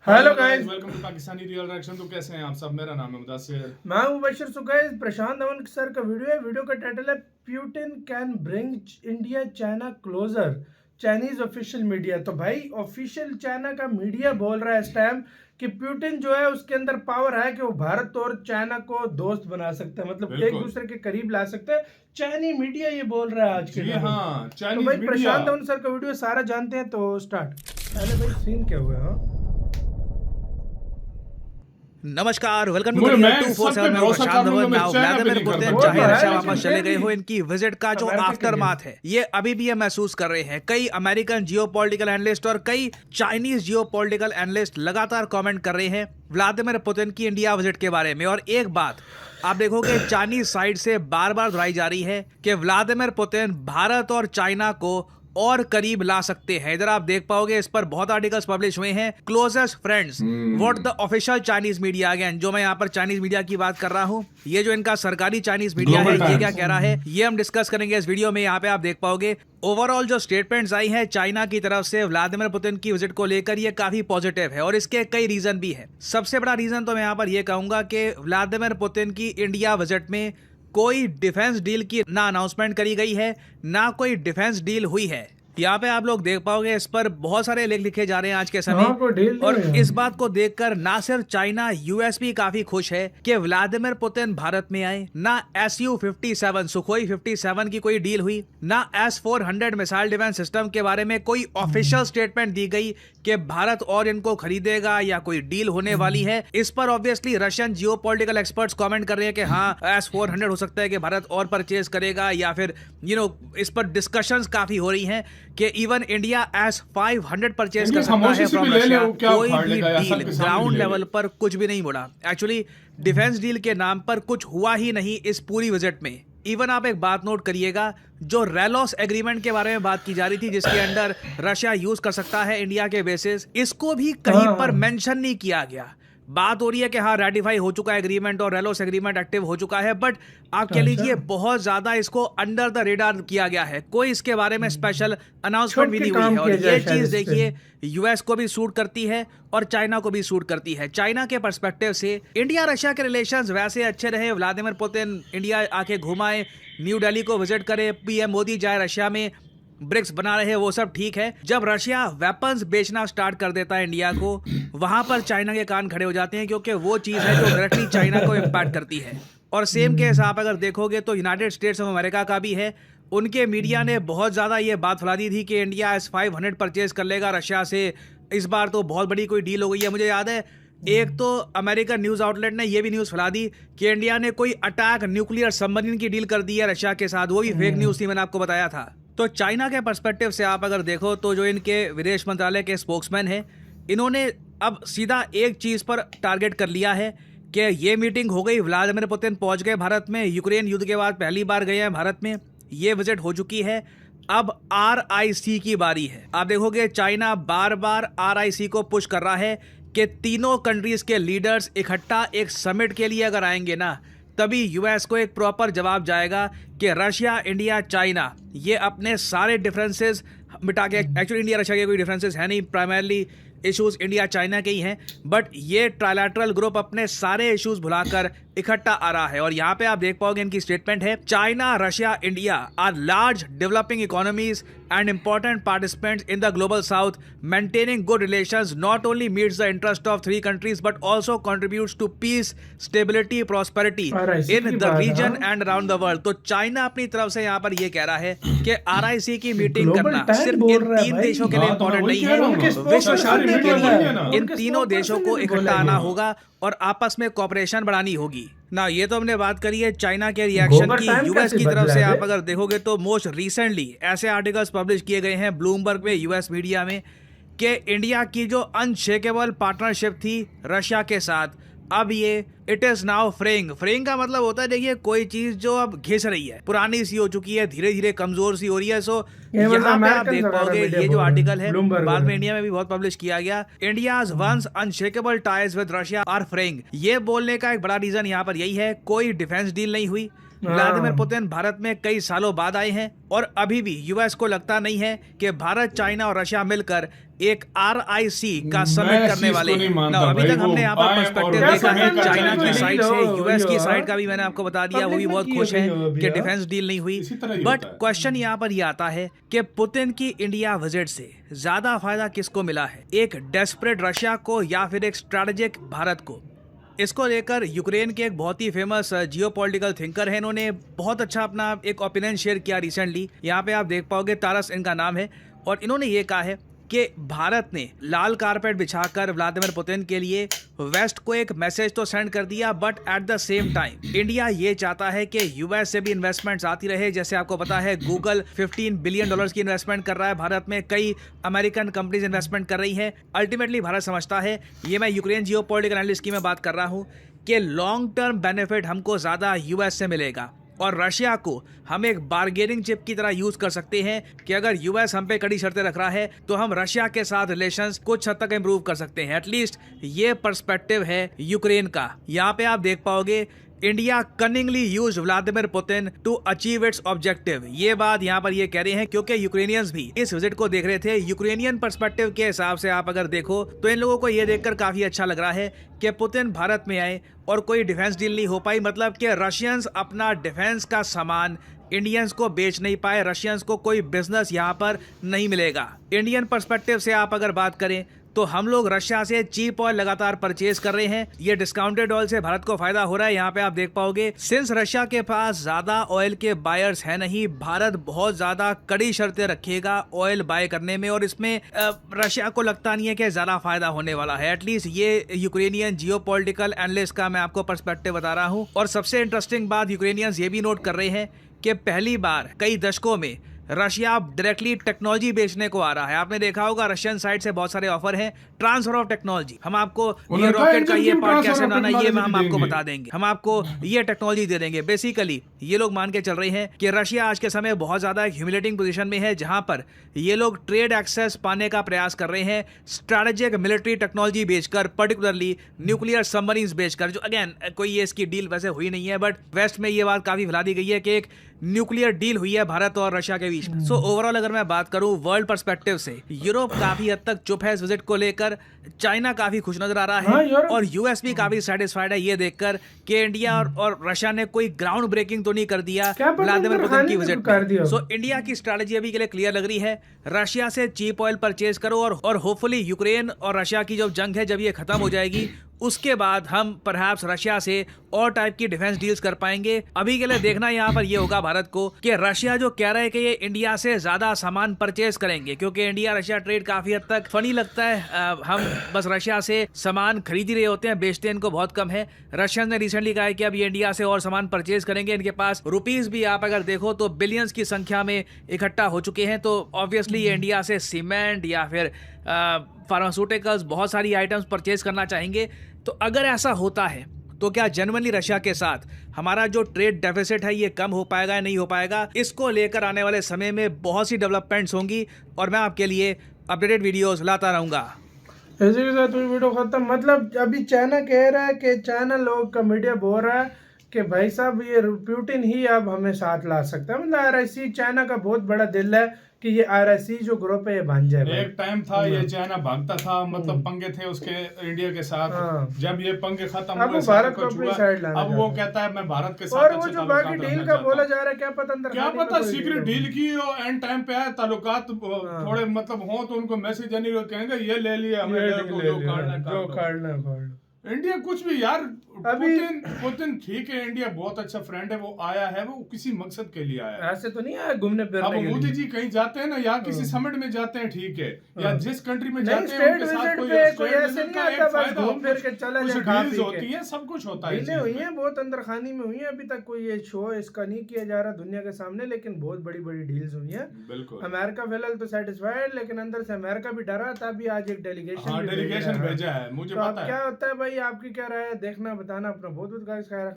Hello guys, welcome to Pakistani Real Reaction. तो कैसे हैं आप सब? मेरा नाम है मुदस्सिर। मैं हूं Bashir. So guys, Prashant Dhawan sir का वीडियो है। वीडियो का टाइटल है Putin can bring India China closer, Chinese official media. तो भाई ऑफिशियल चाइना का मीडिया बोल रहा है इस टाइम कि प्यूटिन जो है उसके अंदर पावर है कि वो भारत और चाइना को दोस्त बना सकता है, मतलब एक दूसरे के करीब ला सकते हैं। चाइनी मीडिया ये बोल रहा है आज के जी हाँ, तो चाइनीज भाई मीडिया। प्रशांत धवन सर का वीडियो सारा जानते हैं, तो स्टार्ट। पहले भाई सीन क्या हुआ है? नमस्कार, वेलकम टू मैं 247। मैं प्रशांत धवन। व्लादिमीर पुतिन चाहे रशिया वापस चले गए हो, इनकी विजिट का जो आफ्टरमाथ है ये अभी भी ये महसूस कर रहे हैं। कई अमेरिकन जियोपॉलिटिकल एनालिस्ट और कई चाइनीज जियोपॉलिटिकल एनालिस्ट लगातार कमेंट कर रहे हैं व्लादिमीर पुतिन की इंडिया विजिट के बारे में। और एक बात आप देखोगे चाइनीज साइड से बार बार दोहराई जा रही है कि व्लादिमीर पुतिन भारत और चाइना को और करीब ला सकते हैं। इधर आप देख पाओगे, इस पर बहुत आर्टिकल्स पब्लिश हुए हैं। Closest friends, what the official Chinese media, again जो मैं यहाँ पर चाइनीज मीडिया की बात कर रहा हूँ, ये जो इनका सरकारी चाइनीज मीडिया है ये क्या कह रहा है ये हम डिस्कस करेंगे इस वीडियो में। यहाँ पे आप देख पाओगे ओवरऑल जो स्टेटमेंट्स आई हैं चाइना की तरफ से व्लादिमीर पुतिन की विजिट को लेकर, ये काफी पॉजिटिव है और इसके कई रीजन भी है। सबसे बड़ा रीजन तो मैं यहाँ पर ये कहूंगा कि व्लादिमीर पुतिन की इंडिया विजिट में कोई डिफेंस डील की ना अनाउंसमेंट करी गई है, ना कोई डिफेंस डील हुई है। यहाँ पे आप लोग देख पाओगे इस पर बहुत सारे लेख लिखे जा रहे हैं आज के समय। और इस बात को देखकर ना सिर्फ चाइना, यूएस भी काफी खुश है कि व्लादिमीर पुतिन भारत में आए। ना Su-57 सुखोई 57 की कोई डील हुई, ना S-400 मिसाइल डिफेंस सिस्टम के बारे में कोई ऑफिशियल स्टेटमेंट दी गई कि भारत और इनको खरीदेगा या कोई डील होने वाली है। इस पर obviously Russian geopolitical experts comment कर रहे हैं कि हाँ S-400 हो सकता है कि भारत और परचेज करेगा, या फिर इस पर डिस्कशंस काफी हो रही हैं कि इवन इंडिया S-500 परचेज कर सकता है फ्रॉम रशिया। कोई भी डील ग्राउंड लेवल पर कुछ भी नहीं मुड़ा। एक्चुअली डिफेंस डील के नाम पर कुछ हुआ ही नहीं इस पूरी विजिट में। इवन आप एक बात नोट करिएगा, जो रेलोस एग्रीमेंट के बारे में बात की जा रही थी जिसके अंदर रशिया यूज कर सकता है इंडिया के बेसिस, इसको भी कहीं पर मेंशन नहीं किया गया। बात हो रही है कि हाँ रेटिफाई हो चुका है एग्रीमेंट और रेलोस एग्रीमेंट एक्टिव हो चुका है, बट आप कह लीजिए बहुत ज्यादा इसको अंडर द रेडार किया गया है। कोई इसके बारे में स्पेशल अनाउंसमेंट भी नहीं हुई है। और ये चीज देखिए यूएस को भी सूट करती है और चाइना को भी सूट करती है। चाइना के पर्सपेक्टिव से इंडिया रशिया के रिलेशंस वैसे अच्छे रहे, व्लादिमीर पुतिन इंडिया आके घुमाए, न्यू दिल्ली को विजिट करे, पीएम मोदी जाए रशिया में, ब्रिक्स बना रहे, वो सब ठीक है। जब रशिया वेपन्स बेचना स्टार्ट कर देता है इंडिया को, वहां पर चाइना के कान खड़े हो जाते हैं, क्योंकि वो चीज है जो डायरेक्टली चाइना को इम्पैक्ट करती है। और सेम केस आप अगर देखोगे तो यूनाइटेड स्टेट्स ऑफ अमेरिका का भी है। उनके मीडिया ने बहुत ज्यादा ये बात फैला दी थी कि इंडिया S-500 परचेज कर लेगा रशिया से। इस बार तो बहुत बड़ी कोई डील हो गई है। मुझे याद है एक तो अमेरिकन न्यूज आउटलेट ने ये भी न्यूज फैला दी कि इंडिया ने कोई अटैक न्यूक्लियर सबमरीन की डील कर दी है रशिया के साथ। वो भी फेक न्यूज थी, मैंने आपको बताया था। तो चाइना के पर्सपेक्टिव से आप अगर देखो तो जो इनके विदेश मंत्रालय के स्पोक्समैन हैं, इन्होंने अब सीधा एक चीज पर टारगेट कर लिया है कि ये मीटिंग हो गई, व्लादिमीर पुतिन पहुंच गए भारत में, यूक्रेन युद्ध के बाद पहली बार गए हैं भारत में, ये विजिट हो चुकी है। अब RIC की बारी है। आप देखोगे चाइना बार बार RIC को पुश कर रहा है कि तीनों कंट्रीज के लीडर्स इकट्ठा एक समिट के लिए अगर आएंगे ना, तभी यूएस को एक प्रॉपर जवाब जाएगा कि रशिया, इंडिया, चाइना ये अपने सारे डिफरेंसेस मिटा के, एक्चुअली इंडिया रशिया के कोई डिफरेंसेस है नहीं, प्राइमरली इश्यूज इंडिया चाइना के ही हैं, बट ये ट्राइलैटरल ग्रुप अपने सारे इश्यूज भुलाकर इकट्ठा आ रहा है। और यहाँ पे आप देख पाओगे इनकी स्टेटमेंट है, China, Russia, India are large developing economies and important participants in the global south. Maintaining good relations not only meets the interest of three countries but also contributes to peace, stability, prosperity in the region and around the world. तो China अपनी तरफ से यहाँ पर ये कह रहा है कि RIC की मीटिंग करना सिर्फ इन तीन देशों के लिए इंपॉर्टेंट नहीं है, विश्व शांति के लिए इन तीनों देशों को इकट्ठा आना होगा और आपस में कोऑपरेशन बढ़ानी होगी ना। ये तो हमने बात करी है चाइना के रिएक्शन की। यूएस की तरफ से आप अगर देखोगे तो मोस्ट रिसेंटली ऐसे आर्टिकल्स पब्लिश किए गए हैं ब्लूमबर्ग में, यूएस मीडिया में, कि इंडिया की जो अनशेकेबल पार्टनरशिप थी रशिया के साथ, अब ये इट इज नाउ फ्रेइंग का मतलब होता है देखिए कोई चीज जो अब घिस रही है, पुरानी सी हो चुकी है, धीरे धीरे कमजोर सी हो रही है। सो यहाँ पे आप देख पाओगे ये जो आर्टिकल है बाद में इंडिया में भी बहुत पब्लिश किया गया, India's once unshakeable ties with Russia are fraying. ये बोलने का एक बड़ा रीजन यहाँ पर यही है, कोई डिफेंस डील नहीं हुई, व्लादिमीर पुतिन भारत में कई सालों बाद आए हैं और अभी भी यूएस को लगता नहीं है कि भारत, चाइना और रशिया मिलकर एक RIC का समिट करने वाले हैं। अभी तक हमने यहाँ पर पर्सपेक्टिव देखा है चाइना की साइड से, यूएस की साइड का भी मैंने आपको बता दिया, वो भी बहुत खुश है कि डिफेंस डील नहीं हुई। बट क्वेश्चन यहाँ पर ये आता है कि पुतिन की इंडिया विजिट से ज्यादा फायदा किसको मिला है, एक डेस्परेट रशिया को या फिर एक स्ट्रेटेजिक भारत को? इसको लेकर यूक्रेन के एक बहुत ही फेमस जियोपॉलिटिकल थिंकर है, इन्होंने बहुत अच्छा अपना एक ओपिनियन शेयर किया रिसेंटली। यहाँ पे आप देख पाओगे, तारस इनका नाम है, और इन्होंने ये कहा है कि भारत ने लाल कारपेट बिछाकर व्लादिमीर पुतिन के लिए वेस्ट को एक मैसेज तो सेंड कर दिया, but at the same time India ये चाहता है कि यूएस से भी इन्वेस्टमेंट्स आती रहे। जैसे आपको पता है गूगल $15 बिलियन की इन्वेस्टमेंट कर रहा है भारत में, कई अमेरिकन कंपनीज इन्वेस्टमेंट कर रही हैं। अल्टीमेटली भारत समझता है, ये मैं यूक्रेन जियोपॉलिटिकल एनालिस्ट की मैं बात कर रहा हूँ, कि लॉन्ग टर्म बेनिफिट हमको ज्यादा यूएस से मिलेगा और रशिया को हम एक बार्गेनिंग चिप की तरह यूज कर सकते हैं कि अगर यूएस हम पे कड़ी शर्तें रख रहा है तो हम रशिया के साथ रिलेशंस कुछ हद तक इंप्रूव कर सकते हैं। एटलीस्ट ये पर्सपेक्टिव है यूक्रेन का। यहाँ पे आप देख पाओगे India cunningly use Vladimir Putin to achieve its objective. ये बात यहाँ पर ये कह रहे हैं क्योंकि यूक्रेनियंस भी इस विजिट को देख रहे थे। यूक्रेनियन पर्सपेक्टिव के हिसाब से आप अगर देखो तो इन लोगों को ये देखकर काफी अच्छा लग रहा है कि पुतिन भारत में आए और कोई डिफेंस डील नहीं हो पाई, मतलब कि रशियंस अपना डिफेंस का सामान इंडियंस को बेच नहीं पाए, रशियंस को कोई बिजनेस यहाँ पर नहीं मिलेगा। इंडियन पर्सपेक्टिव से आप अगर बात करें तो हम लोग रशिया से चीप ऑयल लगातार परचेज कर रहे हैं, ये डिस्काउंटेड ऑयल से भारत को फायदा हो रहा है। यहाँ पे आप देख पाओगे, सिंस रशिया के पास ज्यादा ऑयल के बायर्स है नहीं, भारत बहुत ज्यादा कड़ी शर्तें रखेगा ऑयल बाय करने में, और इसमें रशिया को लगता नहीं है कि ज्यादा फायदा होने वाला है। एटलीस्ट ये यूक्रेनियन जियोपॉलिटिकल एनालिस्ट का मैं आपको पर्सपेक्टिव बता रहा हूँ। और सबसे इंटरेस्टिंग बात यूक्रेनियंस ये भी नोट कर रहे हैं कि पहली बार कई दशकों में रशिया डायरेक्टली टेक्नोलॉजी बेचने को आ रहा है। आपने देखा होगा रशियन साइड से बहुत सारे ऑफर हैं, ट्रांसफर ऑफ टेक्नोलॉजी, हम आपको ये रॉकेट का ये पार्ट कैसे बनाना है ये हम आपको बता देंगे, हम आपको ये टेक्नोलॉजी दे देंगे। बेसिकली ये लोग मान के चल रहे हैं कि रशिया आज के समय बहुत ज्यादा ह्यूमिलेटिंग पोजीशन में है, जहां पर ये लोग ट्रेड एक्सेस पाने का प्रयास कर रहे हैं स्ट्रेटेजिक मिलिट्री टेक्नोलॉजी बेचकर, पर्टिकुलरली न्यूक्लियर सबमरीन्स बेचकर, जो अगेन कोई ये इसकी डील वैसे हुई नहीं है, बट वेस्ट में ये बात काफी फैला दी गई है कि एक न्यूक्लियर डील हुई है भारत और रशिया के बीच में। सो ओवरऑल अगर मैं बात करूं वर्ल्ड पर्सपेक्टिव से, यूरोप काफी हद तक चुप है इस विजिट को लेकर, चाइना काफी खुश नजर आ रहा है, और यूएस भी काफी सेटिस्फाइड है ये देखकर कि इंडिया और रशिया ने कोई ग्राउंड ब्रेकिंग तो नहीं कर दिया व्लादिमीर पुतिन की विजिट में। सो इंडिया की स्ट्रेटेजी अभी के लिए क्लियर लग रही है, रशिया से चीप ऑयल परचेज करो, और होपफुली यूक्रेन और रशिया की जो जंग है जब ये खत्म हो जाएगी उसके बाद हम परहैप्स रशिया से और टाइप की डिफेंस डील्स कर पाएंगे। अभी के लिए देखना यहाँ पर ये होगा भारत को कि रशिया जो कह रहा है कि ये इंडिया से ज्यादा सामान परचेज करेंगे, क्योंकि इंडिया रशिया ट्रेड काफी हद तक फनी लगता है, हम बस रशिया से सामान खरीद ही रहे होते हैं, बेचते इनको बहुत कम है। रशियन ने रिसेंटली कहा है कि अब ये इंडिया से और सामान परचेज करेंगे, इनके पास रुपीज भी आप अगर देखो तो बिलियंस की संख्या में इकट्ठा हो चुके हैं, तो ऑब्वियसली ये इंडिया से सीमेंट या फिर फार्मास्यूटिकल्स बहुत सारी आइटम्स परचेज करना चाहेंगे। तो अगर ऐसा होता है तो क्या जेन्युइनली रशिया के साथ हमारा जो ट्रेड डेफिसिट है ये कम हो पाएगा या नहीं हो पाएगा, इसको लेकर आने वाले समय में बहुत सी डेवलपमेंट्स होंगी और मैं आपके लिए अपडेटेड वीडियोस लाता रहूंगा। इसी के साथ वीडियो खत्म। मतलब अभी चाइना कह रहा है कि चाइना लोग का मीडिया बोल रहा है कि भाई साहब ये पुतिन ही अब हमें साथ ला सकता है। मतलब RIC चाइना का बहुत बड़ा दिल है कि ये RIC जो ग्रुप है ये बन जाए। एक टाइम था ये चाइना भागता था, मतलब पंगे थे उसके इंडिया के साथ, जब ये पंगे खत्म हुए भारत को अपनी साइड लाना, अब वो कहता है मैं भारत के साथ। और वो जो बाकी डील का बोला जा रहा है क्या पता अंदर, क्या पता सीक्रेट डील की और एंड टाइम पे आए ताल्लुकात थोड़े मतलब हो तो उनको मैसेज नहीं कहेंगे ये ले लिया हमें, जो काटना इंडिया कुछ भी यार। पुतिन ठीक है, इंडिया बहुत अच्छा फ्रेंड है, वो आया है वो किसी मकसद के लिए आया है, ऐसे तो नहीं आया घूमने फिरने के लिए। अब मोदी जी कहीं जाते हैं ना या किसी समिट में जाते हैं ठीक है, या जिस कंट्री में जाते हैं उनके साथ कोई ऐसे नहीं आता बस घूम फिर के चला जाए, डील्स होती है, सब कुछ होता है, डीलें हुई हैं बहुत अंदरखानी में हुई हैं। अभी तक कोई ये शो इसका नहीं किया जा रहा दुनिया के सामने, लेकिन बहुत बड़ी बड़ी डील्स हुई हैं। बिल्कुल अमेरिका फिलहाल तो सेटिस्फाइड, लेकिन अंदर से अमेरिका भी डरा था। अभी आज एक डेलीगेशन भेजा है, मुझे पता है क्या होता है भाई, आपकी क्या राय है देखना बताना अपना बहुत बहुत